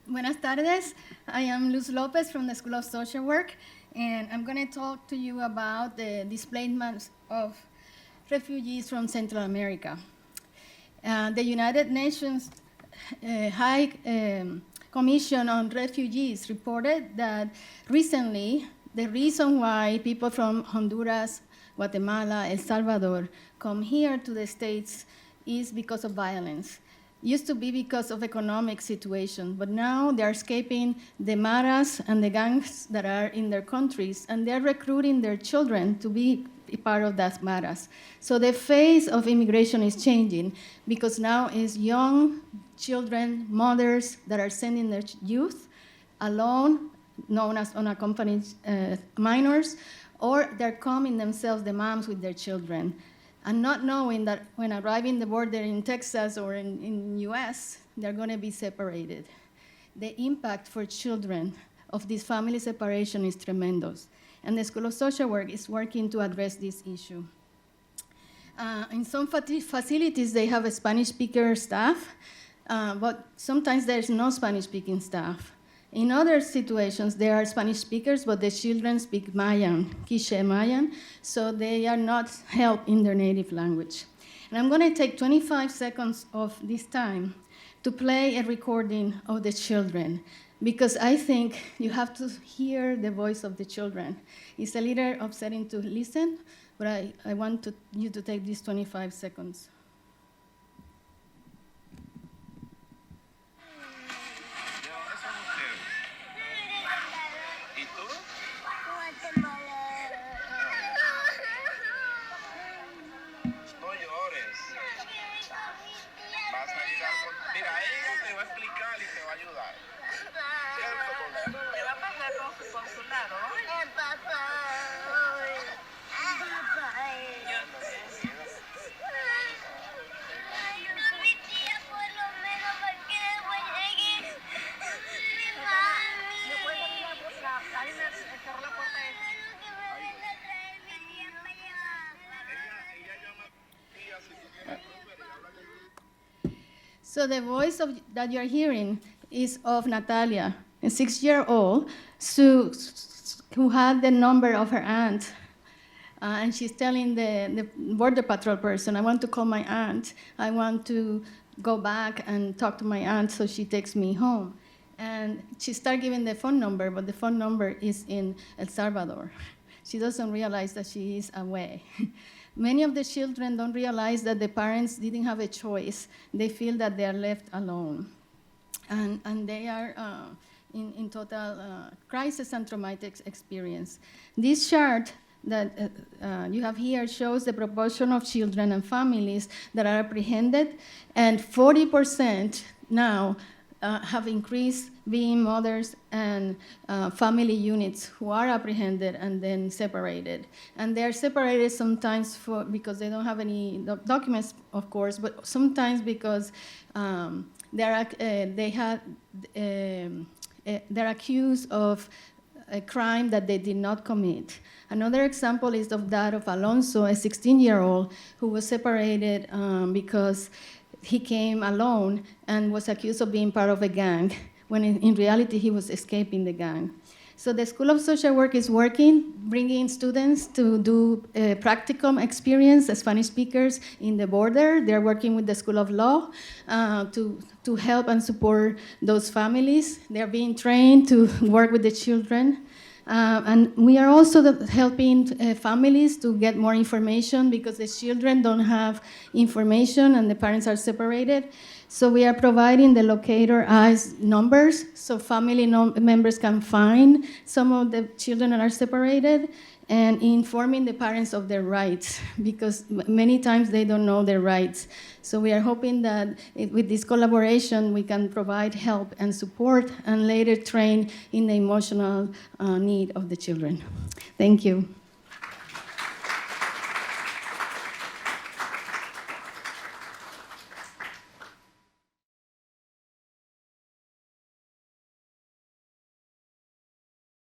Buenas tardes. I am Luz Lopez from the School of Social Work, and I'm going to talk to you about the displacement of refugees from Central America. The United Nations High Commission on Refugees reported that recently the reason why people from Honduras, Guatemala, El Salvador come here to the States is because of violence. Used to be because of economic situation, but now they're escaping the maras and the gangs that are in their countries, and they're recruiting their children to be part of that maras. So the face of immigration is changing because now it's young children, mothers that are sending their youth alone, known as unaccompanied minors, or they're coming themselves, the moms with their children, and not knowing that when arriving the border in Texas or in US, they're going to be separated. The impact for children of this family separation is tremendous, and the School of Social Work is working to address this issue. In some facilities, they have a Spanish-speaker staff, but sometimes there's no Spanish-speaking staff. In other situations, there are Spanish speakers, but the children speak Mayan, Quiche Mayan, so they are not helped in their native language. And I'm going to take 25 seconds of this time to play a recording of the children, because I think you have to hear the voice of the children. It's a little upsetting to listen, but I want you to take these 25 seconds. So the voice that you're hearing is of Natalia, a 6-year-old who had the number of her aunt. And she's telling the border patrol person, I want to call my aunt. I want to go back and talk to my aunt so she takes me home. And she started giving the phone number, but the phone number is in El Salvador. She doesn't realize that she is away. Many of the children don't realize that the parents didn't have a choice. They feel that they are left alone. And they are in total crisis and traumatic experience. This chart that you have here shows the proportion of children and families that are apprehended, and 40% now have increased being mothers and family units who are apprehended and then separated. And they're separated sometimes because they don't have any documents, of course, but sometimes because they're accused of a crime that they did not commit. Another example is of that of Alonso, a 16-year-old who was separated because he came alone and was accused of being part of a gang, when in reality he was escaping the gang. So the School of Social Work is working, bringing students to do a practicum experience as Spanish speakers in the border. They're working with the School of Law to help and support those families. They're being trained to work with the children. And we are also helping families to get more information because the children don't have information and the parents are separated. So we are providing the locator eyes numbers so family members can find some of the children that are separated, and informing the parents of their rights, because many times they don't know their rights. So we are hoping that with this collaboration, we can provide help and support and later train in the emotional need of the children. Thank you.